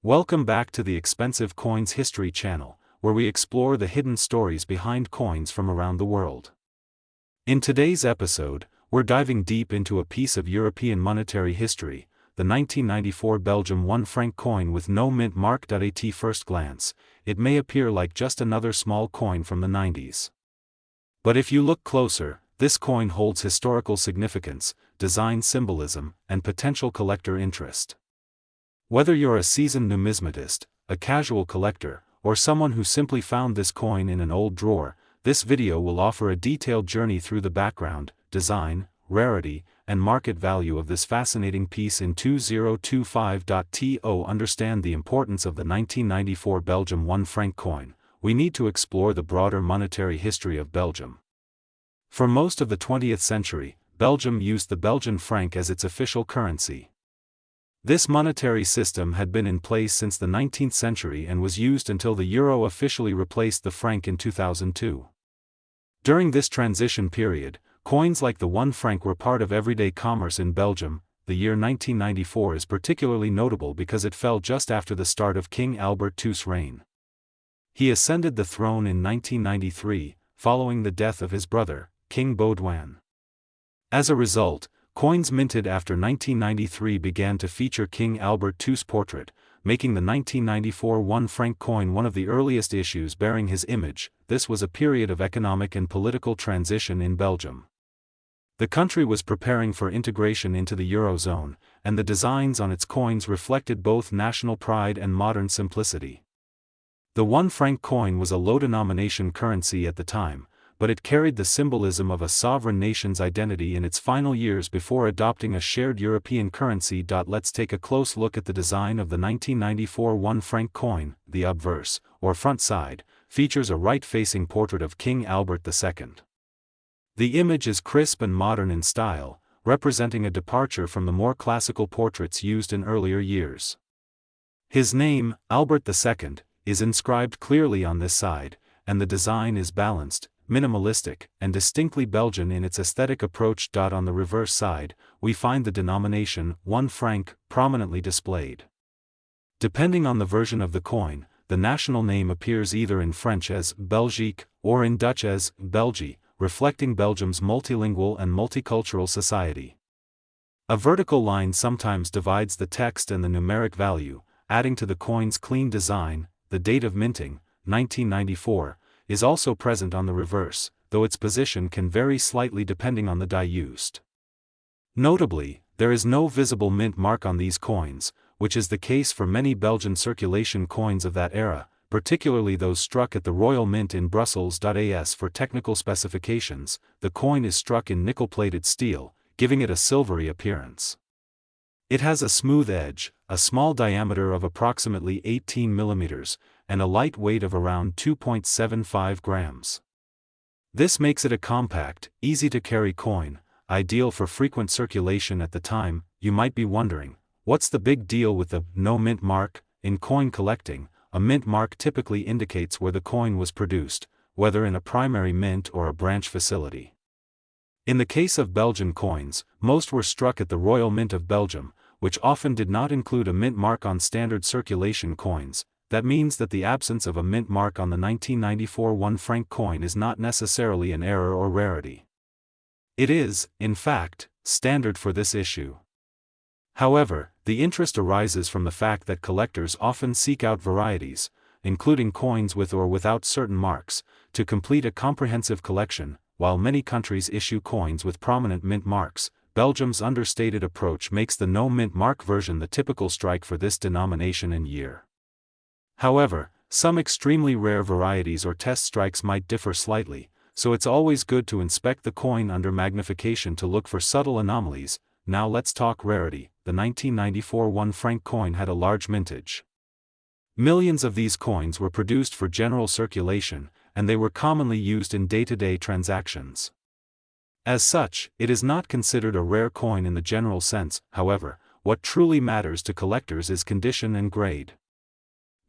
Welcome back to the Expensive Coins History channel, where we explore the hidden stories behind coins from around the world. In today's episode, we're diving deep into a piece of European monetary history, the 1994 Belgium 1 franc coin with no mint mark. At first glance, it may appear like just another small coin from the 90s. But if you look closer, this coin holds historical significance, design symbolism, and potential collector interest. Whether you're a seasoned numismatist, a casual collector, or someone who simply found this coin in an old drawer, this video will offer a detailed journey through the background, design, rarity, and market value of this fascinating piece in 2025. To understand the importance of the 1994 Belgium 1 franc coin, we need to explore the broader monetary history of Belgium. For most of the 20th century, Belgium used the Belgian franc as its official currency. This monetary system had been in place since the 19th century and was used until the euro officially replaced the franc in 2002. During this transition period, coins like the 1 franc were part of everyday commerce in Belgium. The year 1994 is particularly notable because it fell just after the start of King Albert II's reign. He ascended the throne in 1993, following the death of his brother, King Baudouin. As a result, coins minted after 1993 began to feature King Albert II's portrait, making the 1994 1 franc coin one of the earliest issues bearing his image. This was a period of economic and political transition in Belgium. The country was preparing for integration into the Eurozone, and the designs on its coins reflected both national pride and modern simplicity. The 1 franc coin was a low-denomination currency at the time, but it carried the symbolism of a sovereign nation's identity in its final years before adopting a shared European currency. Let's take a close look at the design of the 1994 1 franc coin. The obverse, or front side, features a right-facing portrait of King Albert II. The image is crisp and modern in style, representing a departure from the more classical portraits used in earlier years. His name, Albert II, is inscribed clearly on this side, and the design is balanced, minimalistic, and distinctly Belgian in its aesthetic approach. On the reverse side, we find the denomination 1 franc prominently displayed. Depending on the version of the coin, the national name appears either in French as Belgique or in Dutch as België, reflecting Belgium's multilingual and multicultural society. A vertical line sometimes divides the text and the numeric value, adding to the coin's clean design. The date of minting, 1994, is also present on the reverse, though its position can vary slightly depending on the die used. Notably, there is no visible mint mark on these coins, which is the case for many Belgian circulation coins of that era, particularly those struck at the Royal Mint in Brussels. As for technical specifications, the coin is struck in nickel-plated steel, giving it a silvery appearance. It has a smooth edge, a small diameter of approximately 18 mm, and a light weight of around 2.75 grams. This makes it a compact, easy-to-carry coin, ideal for frequent circulation. At the time, you might be wondering, what's the big deal with the no mint mark? In coin collecting, a mint mark typically indicates where the coin was produced, whether in a primary mint or a branch facility. In the case of Belgian coins, most were struck at the Royal Mint of Belgium, which often did not include a mint mark on standard circulation coins. That means that the absence of a mint mark on the 1994 1 franc coin is not necessarily an error or rarity. It is, in fact, standard for this issue. However, the interest arises from the fact that collectors often seek out varieties, including coins with or without certain marks, to complete a comprehensive collection. While many countries issue coins with prominent mint marks, Belgium's understated approach makes the no mint mark version the typical strike for this denomination and year. However, some extremely rare varieties or test strikes might differ slightly, so it's always good to inspect the coin under magnification to look for subtle anomalies. Now let's talk rarity. The 1994 1 franc coin had a large mintage. Millions of these coins were produced for general circulation, and they were commonly used in day-to-day transactions. As such, it is not considered a rare coin in the general sense. However, what truly matters to collectors is condition and grade.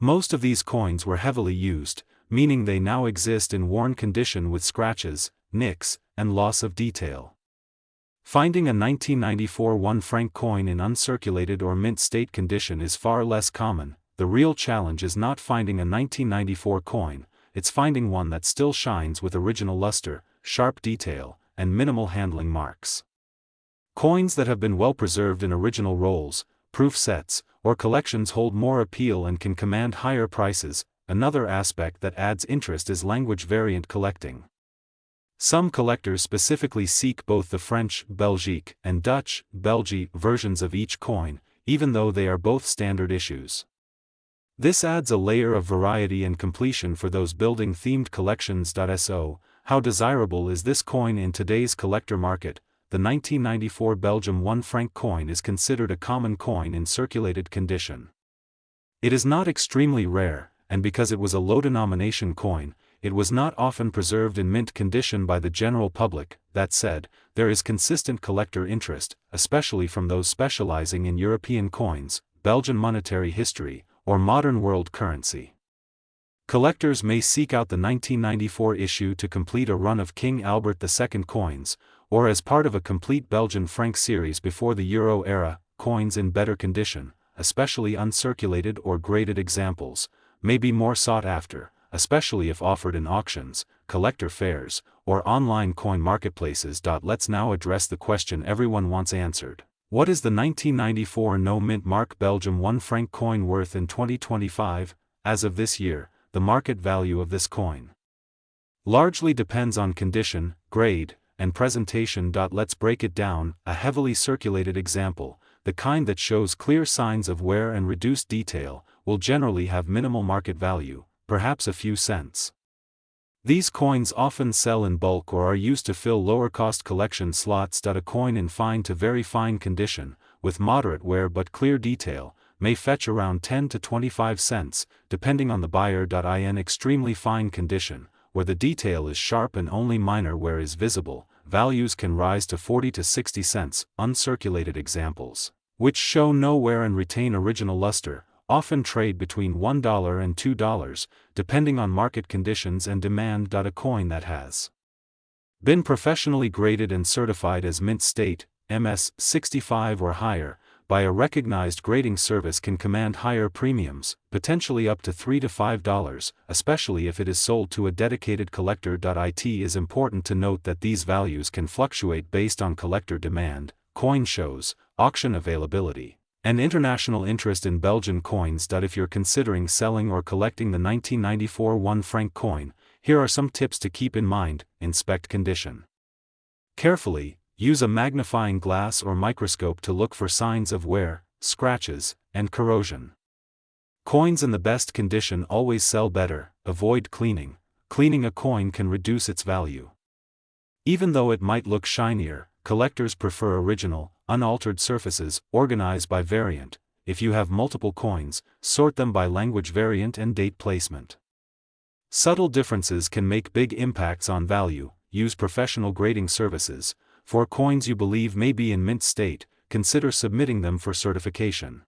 Most of these coins were heavily used, meaning they now exist in worn condition with scratches, nicks, and loss of detail. Finding a 1994 1 franc coin in uncirculated or mint state condition is far less common. the real challenge is not finding a 1994 coin, it's finding one that still shines with original luster, sharp detail, and minimal handling marks. Coins that have been well preserved in original rolls, proof sets, or collections hold more appeal and can command higher prices. Another aspect that adds interest is language variant collecting. Some collectors specifically seek both the French, Belgique, and Dutch, België versions of each coin, even though they are both standard issues. This adds a layer of variety and completion for those building themed collections. So, how desirable is this coin in today's collector market? The 1994 Belgium 1 franc coin is considered a common coin in circulated condition. It is not extremely rare, and because it was a low-denomination coin, it was not often preserved in mint condition by the general public. That said, there is consistent collector interest, especially from those specializing in European coins, Belgian monetary history, or modern world currency. Collectors may seek out the 1994 issue to complete a run of King Albert II coins, or as part of a complete Belgian franc series before the Euro era. Coins in better condition, especially uncirculated or graded examples, may be more sought after, especially if offered in auctions, collector fairs, or online coin marketplaces. Let's now address the question everyone wants answered. What is the 1994 no-mint mark Belgium 1 franc coin worth in 2025? As of this year, the market value of this coin largely depends on condition, grade, and presentation. Let's break it down. A heavily circulated example, the kind that shows clear signs of wear and reduced detail, will generally have minimal market value, perhaps a few cents. These coins often sell in bulk or are used to fill lower-cost collection slots. A coin in fine to very fine condition, with moderate wear but clear detail, may fetch around 10 to 25 cents, depending on the buyer. In extremely fine condition, where the detail is sharp and only minor wear is visible, values can rise to 40 to 60 cents. Uncirculated examples, which show no wear and retain original luster, often trade between $1 and $2, depending on market conditions and demand. A coin that has been professionally graded and certified as mint state, MS 65 or higher, by a recognized grading service can command higher premiums, potentially up to $3 to $5, especially if it is sold to a dedicated collector. It is important to note that these values can fluctuate based on collector demand, coin shows, auction availability, and international interest in Belgian coins. If you're considering selling or collecting the 1994 1 franc coin, here are some tips to keep in mind. Inspect condition carefully. Use a magnifying glass or microscope to look for signs of wear, scratches, and corrosion. Coins in the best condition always sell better. Avoid cleaning. Cleaning a coin can reduce its value. Even though it might look shinier, collectors prefer original, unaltered surfaces. Organize by variant. If you have multiple coins, sort them by language variant and date placement. Subtle differences can make big impacts on value. Use professional grading services. For coins you believe may be in mint state, consider submitting them for certification.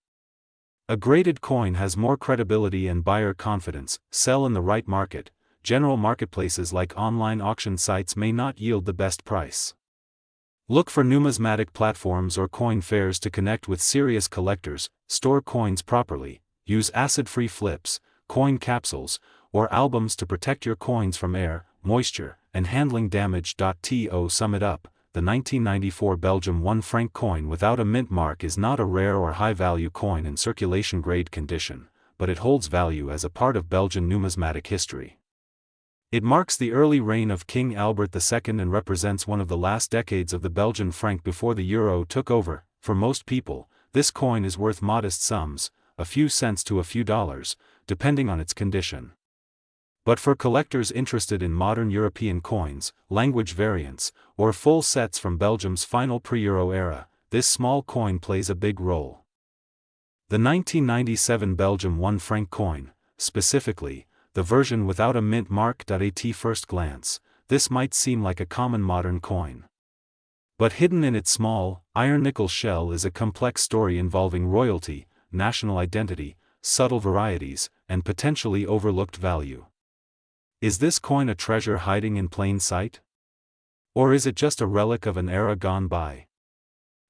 A graded coin has more credibility and buyer confidence. Sell in the right market. General marketplaces like online auction sites may not yield the best price. Look for numismatic platforms or coin fairs to connect with serious collectors. Store coins properly. Use acid-free flips, coin capsules, or albums to protect your coins from air, moisture, and handling damage. To sum it up, the 1994 Belgium 1 franc coin without a mint mark is not a rare or high-value coin in circulation grade condition, but it holds value as a part of Belgian numismatic history. It marks the early reign of King Albert II and represents one of the last decades of the Belgian franc before the euro took over. For most people, this coin is worth modest sums, a few cents to a few dollars, depending on its condition. But for collectors interested in modern European coins, language variants, or full sets from Belgium's final pre-Euro era, this small coin plays a big role. The 1997 Belgium 1 franc coin, specifically, the version without a mint mark. At first glance, this might seem like a common modern coin. But hidden in its small, iron-nickel shell is a complex story involving royalty, national identity, subtle varieties, and potentially overlooked value. Is this coin a treasure hiding in plain sight? Or is it just a relic of an era gone by?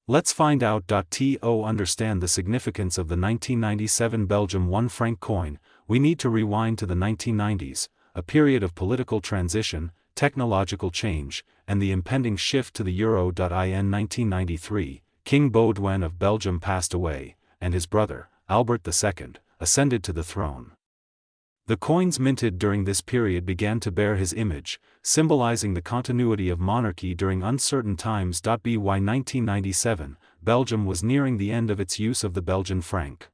Let's find out. To understand the significance of the 1997 Belgium 1 franc coin, we need to rewind to the 1990s, a period of political transition, technological change, and the impending shift to the euro. In 1993, King Baudouin of Belgium passed away, and his brother, Albert II, ascended to the throne. The coins minted during this period began to bear his image, symbolizing the continuity of monarchy during uncertain times. By 1997, Belgium was nearing the end of its use of the Belgian franc.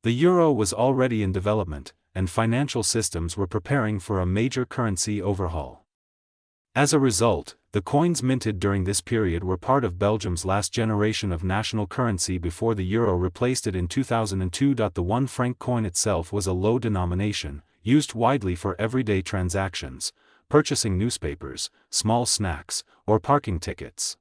The euro was already in development, and financial systems were preparing for a major currency overhaul. As a result, the coins minted during this period were part of Belgium's last generation of national currency before the euro replaced it in 2002. The 1 franc coin itself was a low denomination, used widely for everyday transactions, purchasing newspapers, small snacks, or parking tickets.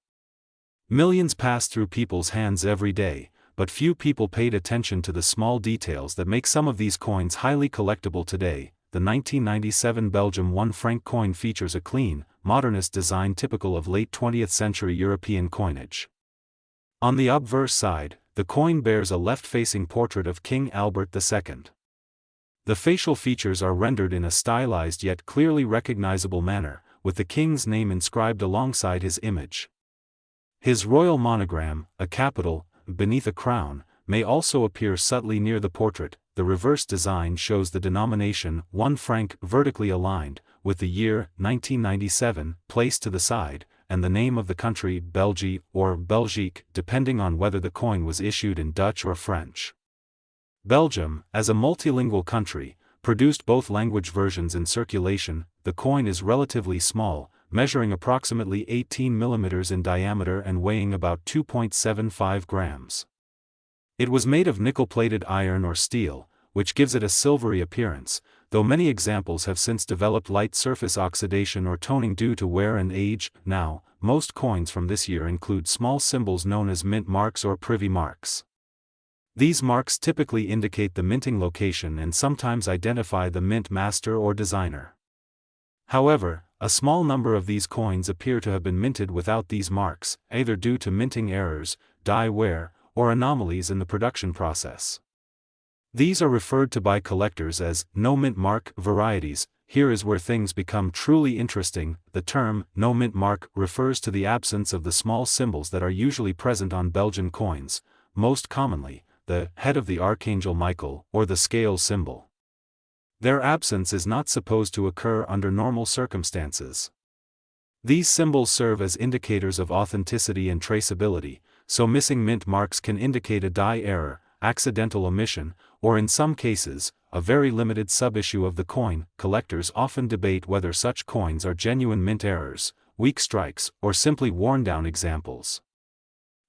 Millions passed through people's hands every day, but few people paid attention to the small details that make some of these coins highly collectible today. The 1997 Belgium 1 franc coin features a clean, modernist design typical of late 20th century European coinage. On the obverse side, the coin bears a left-facing portrait of King Albert II. The facial features are rendered in a stylized yet clearly recognizable manner, with the king's name inscribed alongside his image. His royal monogram, a capital, beneath a crown, may also appear subtly near the portrait. The reverse design shows the denomination 1 franc vertically aligned, with the year 1997 placed to the side, and the name of the country Belgique or Belgique depending on whether the coin was issued in Dutch or French. Belgium, as a multilingual country, produced both language versions in circulation. The coin is relatively small, measuring approximately 18 mm in diameter and weighing about 2.75 grams. It was made of nickel-plated iron or steel, which gives it a silvery appearance, though many examples have since developed light surface oxidation or toning due to wear and age. Now, most coins from this year include small symbols known as mint marks or privy marks. These marks typically indicate the minting location and sometimes identify the mint master or designer. However, a small number of these coins appear to have been minted without these marks, either due to minting errors, die wear, or anomalies in the production process. These are referred to by collectors as no mint mark varieties. Here is where things become truly interesting. The term no mint mark refers to the absence of the small symbols that are usually present on Belgian coins, most commonly the head of the Archangel Michael or the scale symbol. Their absence is not supposed to occur under normal circumstances. These symbols serve as indicators of authenticity and traceability, so missing mint marks can indicate a die error, accidental omission, or in some cases, a very limited sub-issue of the coin. Collectors often debate whether such coins are genuine mint errors, weak strikes, or simply worn-down examples.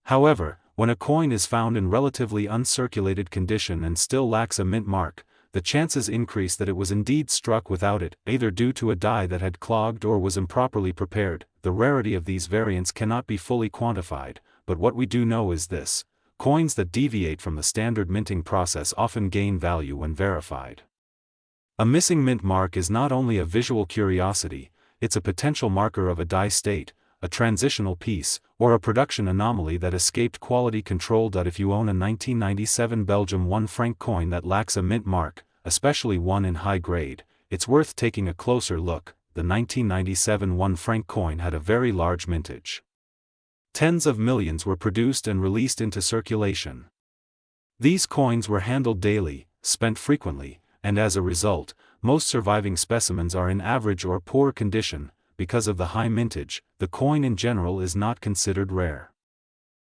However, when a coin is found in relatively uncirculated condition and still lacks a mint mark, the chances increase that it was indeed struck without it, either due to a die that had clogged or was improperly prepared. The rarity of these variants cannot be fully quantified, but what we do know is this: coins that deviate from the standard minting process often gain value when verified. A missing mint mark is not only a visual curiosity, it's a potential marker of a die state, a transitional piece, or a production anomaly that escaped quality control. If you own a 1997 Belgium 1 franc coin that lacks a mint mark, especially one in high grade, it's worth taking a closer look. The 1997 1 franc coin had a very large mintage. Tens of millions were produced and released into circulation. These coins were handled daily, spent frequently, and as a result, most surviving specimens are in average or poor condition. Because of the high mintage, the coin in general is not considered rare.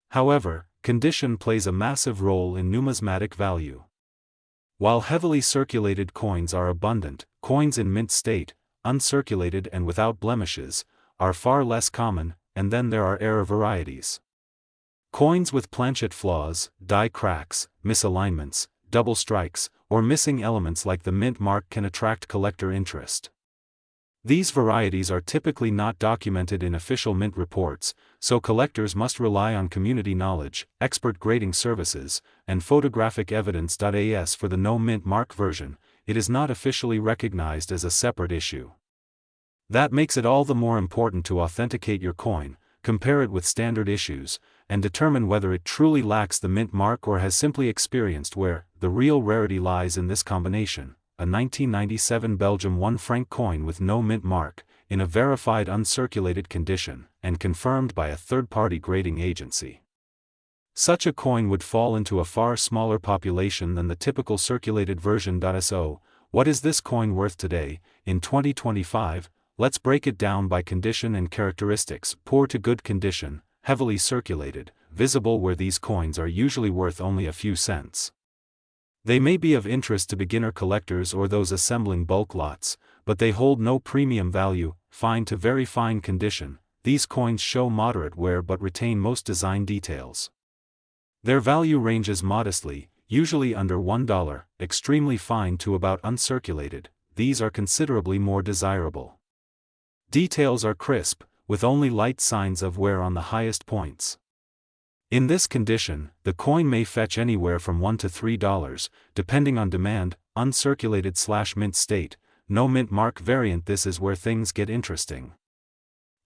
However, condition plays a massive role in numismatic value. While heavily circulated coins are abundant, coins in mint state, uncirculated and without blemishes, are far less common, and then there are error varieties. Coins with planchet flaws, die cracks, misalignments, double strikes, or missing elements like the mint mark can attract collector interest. These varieties are typically not documented in official mint reports, so collectors must rely on community knowledge, expert grading services, and photographic evidence. As for the no mint mark version, it is not officially recognized as a separate issue. That makes it all the more important to authenticate your coin, compare it with standard issues, and determine whether it truly lacks the mint mark or has simply experienced wear. The real rarity lies in this combination: a 1997 Belgium 1 franc coin with no mint mark, in a verified uncirculated condition, and confirmed by a third-party grading agency. Such a coin would fall into a far smaller population than the typical circulated version. So, what is this coin worth today, in 2025? Let's break it down by condition and characteristics: poor to good condition, heavily circulated, visible where these coins are usually worth only a few cents. They may be of interest to beginner collectors or those assembling bulk lots, but they hold no premium value. Fine to very fine condition, these coins show moderate wear but retain most design details. Their value ranges modestly, usually under $1, extremely fine to about uncirculated, these are considerably more desirable. Details are crisp, with only light signs of wear on the highest points. In this condition, the coin may fetch anywhere from $1 to $3, depending on demand. Uncirculated/mint state, no mint mark variant. This is where things get interesting.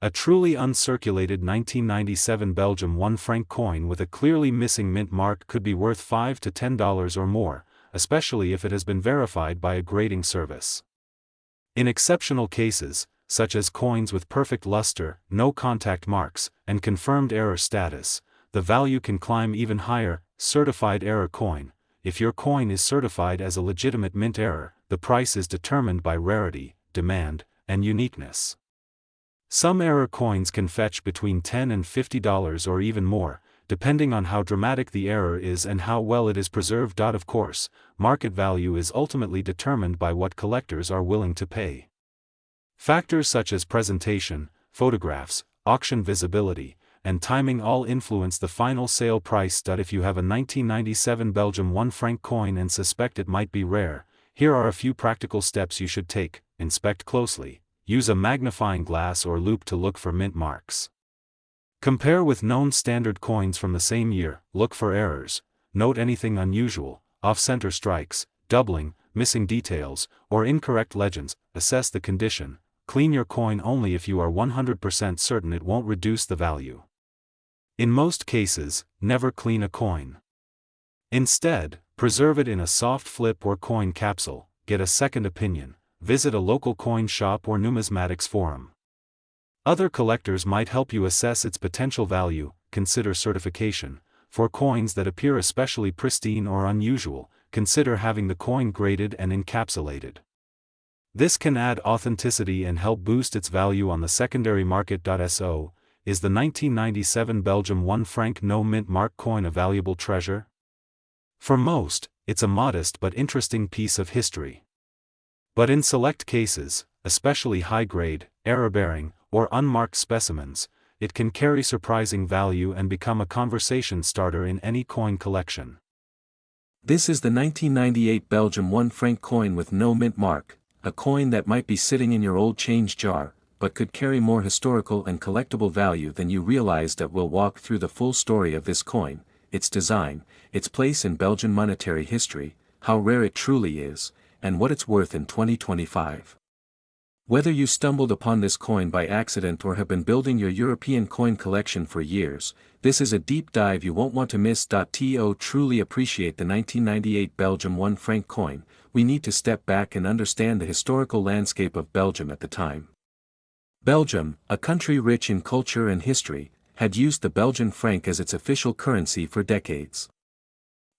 A truly uncirculated 1997 Belgium 1 franc coin with a clearly missing mint mark could be worth $5 to $10 or more, especially if it has been verified by a grading service. In exceptional cases, such as coins with perfect luster, no contact marks, and confirmed error status, the value can climb even higher. Certified error coin: if your coin is certified as a legitimate mint error, the price is determined by rarity, demand, and uniqueness. Some error coins can fetch between $10 and $50 or even more, depending on how dramatic the error is and how well it is preserved. Of course, market value is ultimately determined by what collectors are willing to pay. Factors such as presentation, photographs, auction visibility, and timing all influence the final sale price. If you have a 1997 Belgium 1 franc coin and suspect it might be rare, here are a few practical steps you should take. Inspect closely. Use a magnifying glass or loupe to look for mint marks. Compare with known standard coins from the same year. Look for errors. Note anything unusual: off-center strikes, doubling, missing details, or incorrect legends. Assess the condition. Clean your coin only if you are 100% certain it won't reduce the value. In most cases, never clean a coin. Instead, preserve it in a soft flip or coin capsule. Get a second opinion. Visit a local coin shop or numismatics forum. Other collectors might help you assess its potential value. Consider certification. For coins that appear especially pristine or unusual, consider having the coin graded and encapsulated. This can add authenticity and help boost its value on the secondary market. So, is the 1997 Belgium 1 franc no mint mark coin a valuable treasure? For most, it's a modest but interesting piece of history. But in select cases, especially high-grade, error-bearing, or unmarked specimens, it can carry surprising value and become a conversation starter in any coin collection. This is the 1998 Belgium 1 franc coin with no mint mark, a coin that might be sitting in your old change jar, but could carry more historical and collectible value than you realized. We'll walk through the full story of this coin, its design, its place in Belgian monetary history, how rare it truly is, and what it's worth in 2025. Whether you stumbled upon this coin by accident or have been building your European coin collection for years, this is a deep dive you won't want to miss. To truly appreciate the 1998 Belgium 1 franc coin, we need to step back and understand the historical landscape of Belgium at the time. Belgium, a country rich in culture and history, had used the Belgian franc as its official currency for decades.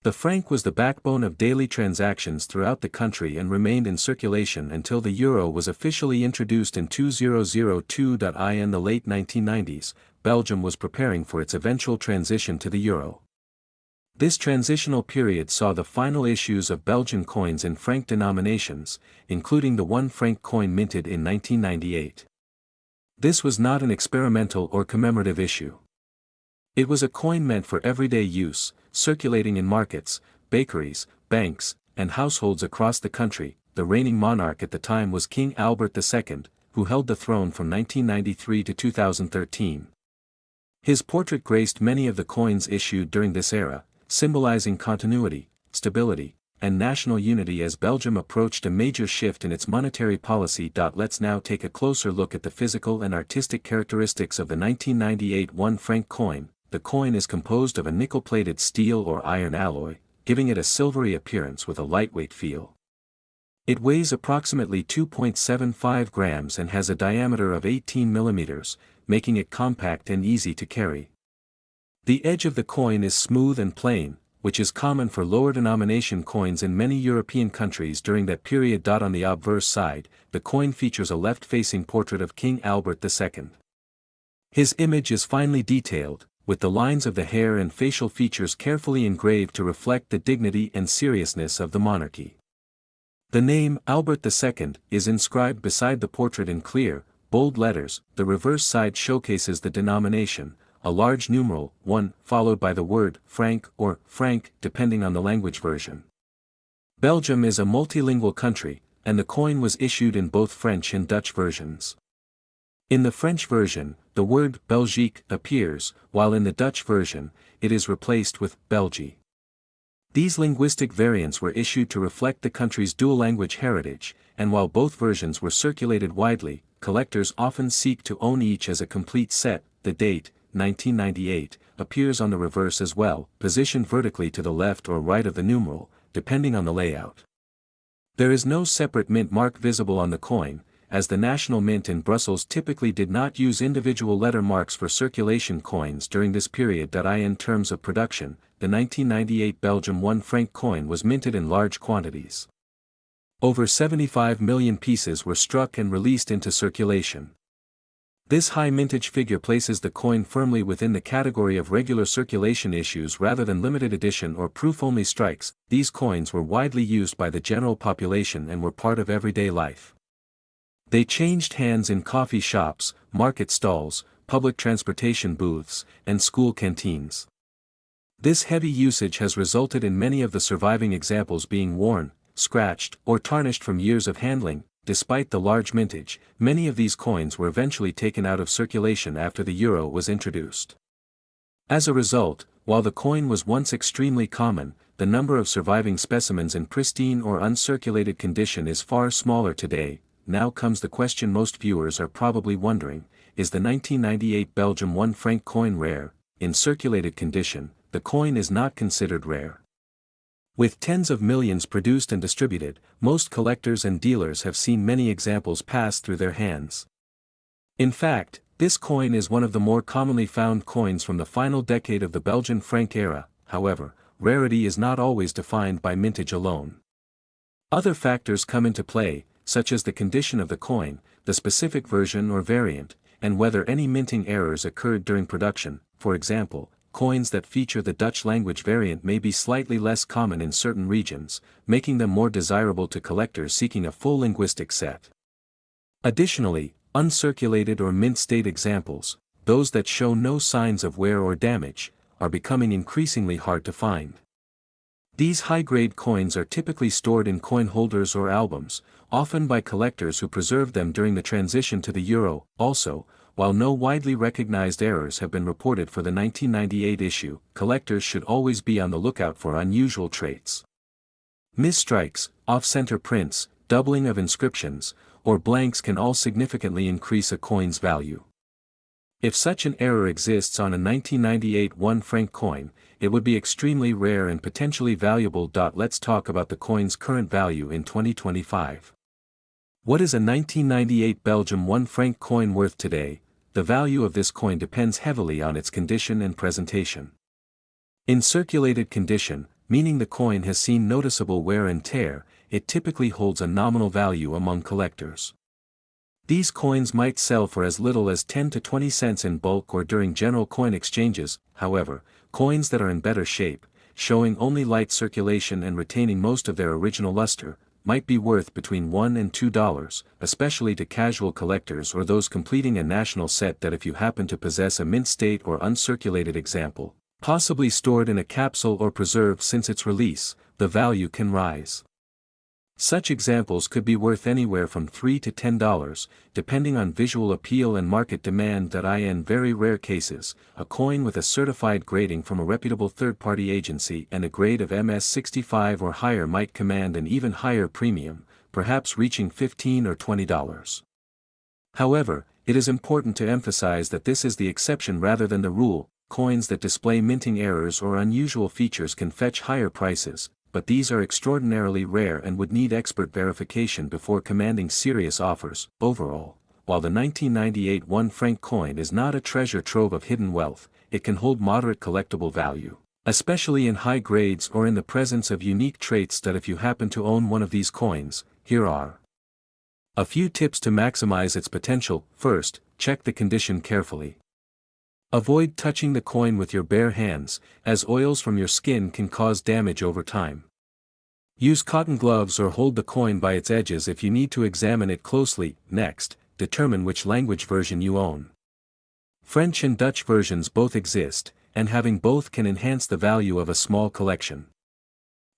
The franc was the backbone of daily transactions throughout the country and remained in circulation until the euro was officially introduced in 2002. In the late 1990s, Belgium was preparing for its eventual transition to the euro. This transitional period saw the final issues of Belgian coins in franc denominations, including the 1 franc coin minted in 1998. This was not an experimental or commemorative issue. It was a coin meant for everyday use, circulating in markets, bakeries, banks, and households across the country. The reigning monarch at the time was King Albert II, who held the throne from 1993 to 2013. His portrait graced many of the coins issued during this era, symbolizing continuity, stability, and national unity as Belgium approached a major shift in its monetary policy. Let's now take a closer look at the physical and artistic characteristics of the 1998 1 franc coin, the coin is composed of a nickel-plated steel or iron alloy, giving it a silvery appearance with a lightweight feel. It weighs approximately 2.75 grams and has a diameter of 18 millimeters, making it compact and easy to carry. The edge of the coin is smooth and plain, which is common for lower denomination coins in many European countries during that period. On the obverse side, the coin features a left-facing portrait of King Albert II. His image is finely detailed, with the lines of the hair and facial features carefully engraved to reflect the dignity and seriousness of the monarchy. The name Albert II is inscribed beside the portrait in clear, bold letters. The reverse side showcases the denomination, a large numeral, 1, followed by the word franc or franc depending on the language version. Belgium is a multilingual country, and the coin was issued in both French and Dutch versions. In the French version, the word Belgique appears, while in the Dutch version, it is replaced with Belgie. These linguistic variants were issued to reflect the country's dual language heritage, and while both versions were circulated widely, collectors often seek to own each as a complete set. The date, 1998, appears on the reverse as well, positioned vertically to the left or right of the numeral, depending on the layout. There is no separate mint mark visible on the coin, as the National Mint in Brussels typically did not use individual letter marks for circulation coins during this period. In terms of production, the 1998 Belgium 1 franc coin was minted in large quantities. Over 75 million pieces were struck and released into circulation. This high mintage figure places the coin firmly within the category of regular circulation issues rather than limited edition or proof-only strikes. These coins were widely used by the general population and were part of everyday life. They changed hands in coffee shops, market stalls, public transportation booths, and school canteens. This heavy usage has resulted in many of the surviving examples being worn, scratched, or tarnished from years of handling. Despite the large mintage, many of these coins were eventually taken out of circulation after the euro was introduced. As a result, while the coin was once extremely common, the number of surviving specimens in pristine or uncirculated condition is far smaller today. Now comes the question most viewers are probably wondering: is the 1998 Belgium 1 franc coin rare? In circulated condition, the coin is not considered rare. With tens of millions produced and distributed, most collectors and dealers have seen many examples pass through their hands. In fact, this coin is one of the more commonly found coins from the final decade of the Belgian franc era. However, rarity is not always defined by mintage alone. Other factors come into play, such as the condition of the coin, the specific version or variant, and whether any minting errors occurred during production. For example, coins that feature the Dutch language variant may be slightly less common in certain regions, making them more desirable to collectors seeking a full linguistic set. Additionally, uncirculated or mint state examples, those that show no signs of wear or damage, are becoming increasingly hard to find. These high-grade coins are typically stored in coin holders or albums, often by collectors who preserved them during the transition to the euro. Also, while no widely recognized errors have been reported for the 1998 issue, collectors should always be on the lookout for unusual traits. Misstrikes, off-center prints, doubling of inscriptions, or blanks can all significantly increase a coin's value. If such an error exists on a 1998 1 franc coin, it would be extremely rare and potentially valuable. Let's talk about the coin's current value in 2025. What is a 1998 Belgium 1 franc coin worth today? The value of this coin depends heavily on its condition and presentation. In circulated condition, meaning the coin has seen noticeable wear and tear, it typically holds a nominal value among collectors. These coins might sell for as little as 10 to 20 cents in bulk or during general coin exchanges. However, coins that are in better shape, showing only light circulation and retaining most of their original luster, might be worth between $1 and $2, especially to casual collectors or those completing a national set. If you happen to possess a mint state or uncirculated example, possibly stored in a capsule or preserved since its release, the value can rise. Such examples could be worth anywhere from $3 to $10, depending on visual appeal and market demand. In very rare cases, a coin with a certified grading from a reputable third-party agency and a grade of MS65 or higher might command an even higher premium, perhaps reaching $15 or $20. However, it is important to emphasize that this is the exception rather than the rule. coins that display minting errors or unusual features can fetch higher prices, but these are extraordinarily rare and would need expert verification before commanding serious offers. Overall, while the 1998 1 franc coin is not a treasure trove of hidden wealth, it can hold moderate collectible value, especially in high grades or in the presence of unique traits that if you happen to own one of these coins, here are a few tips to maximize its potential. First, check the condition carefully. Avoid touching the coin with your bare hands, as oils from your skin can cause damage over time. Use cotton gloves or hold the coin by its edges if you need to examine it closely. Next, determine which language version you own. French and Dutch versions both exist, and having both can enhance the value of a small collection.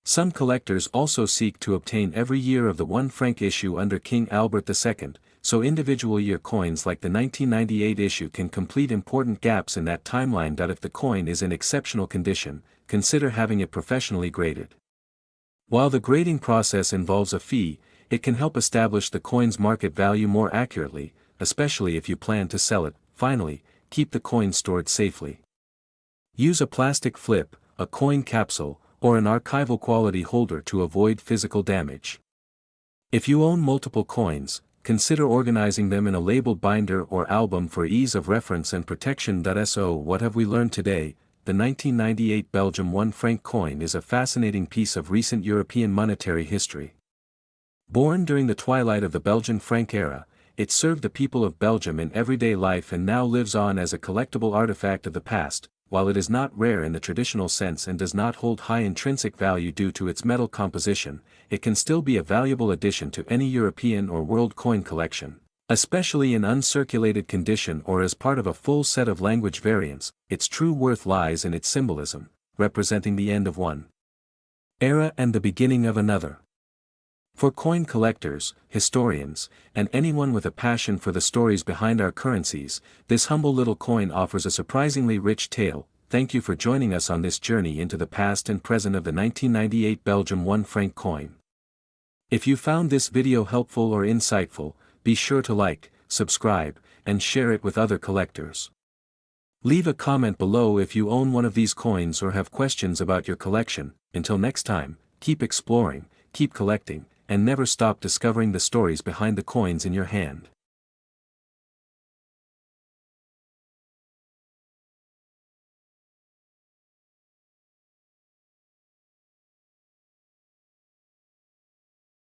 Some collectors also seek to obtain every year of the 1 franc issue under King Albert II, so individual year coins like the 1998 issue can complete important gaps in that timeline. If the coin is in exceptional condition, consider having it professionally graded. While the grading process involves a fee, it can help establish the coin's market value more accurately, especially if you plan to sell it. Finally, keep the coin stored safely. Use a plastic flip, a coin capsule, or an archival quality holder to avoid physical damage. If you own multiple coins, consider organizing them in a labeled binder or album for ease of reference and protection. So what have we learned today? The 1998 Belgium 1 franc coin is a fascinating piece of recent European monetary history. Born during the twilight of the Belgian franc era, it served the people of Belgium in everyday life and now lives on as a collectible artifact of the past. While it is not rare in the traditional sense and does not hold high intrinsic value due to its metal composition, it can still be a valuable addition to any European or world coin collection, especially in uncirculated condition or as part of a full set of language variants. Its true worth lies in its symbolism, representing the end of one era and the beginning of another. For coin collectors, historians, and anyone with a passion for the stories behind our currencies, this humble little coin offers a surprisingly rich tale. Thank you for joining us on this journey into the past and present of the 1998 Belgium 1 franc coin. If you found this video helpful or insightful, be sure to like, subscribe, and share it with other collectors. Leave a comment below if you own one of these coins or have questions about your collection. Until next time, keep exploring, keep collecting, and never stop discovering the stories behind the coins in your hand.